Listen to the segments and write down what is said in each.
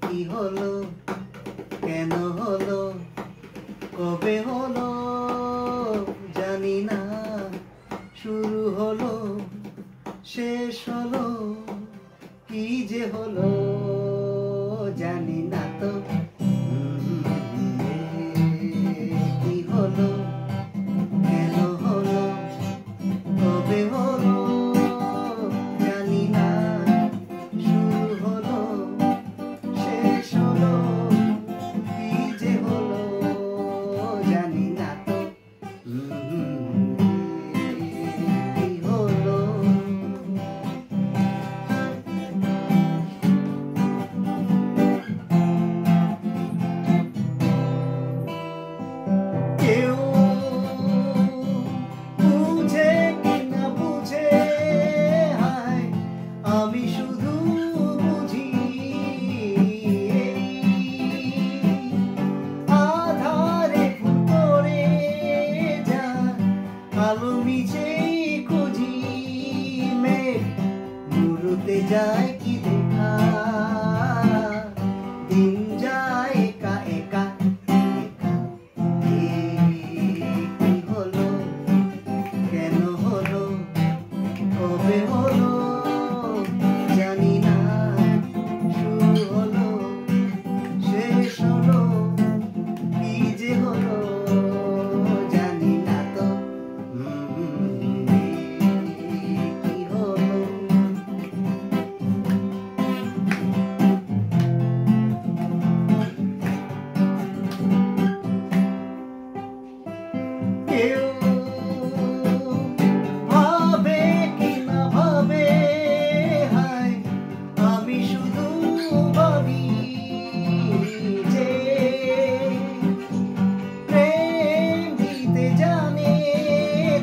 কি হলো, কেন হলো, কবে হলো জানি না, শুরু হলো শেষ হলো, কি যে হলো জানি না তো। কি হলো, কেন হলো, কবে হলো জানি না, শুরু হলো শেষ হলো, কি যে হলো জানি না তো। কি হলো, কেউ বুঝে কি না বুঝে, হায় আমি শুধু বুঝি আধারে ফুল পড়ে যায়, আলো মিছে খুঁজি, মেঘ মুড়তে যায় কি দেখা, দিন যায় একা একা একা। কি হলো, কেন হলো, কবে হলো জানি না, শুরু হলো শেষ হলো, কি যে হলো জানি না তো। কি হলো, কেউ ভাবে কি না ভাবে, হায় আমি শুধু ভাবি যে প্রেম দিতে জানে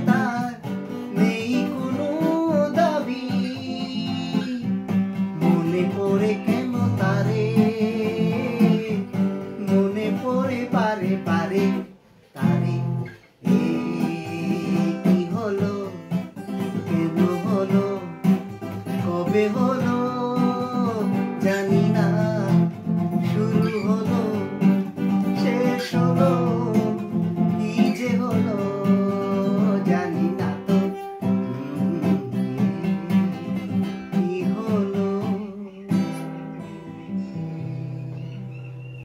তার নেই কোনো দাবি, মনে পড়ে কেন তারে, মনে পড়ে পারে পারে তারে।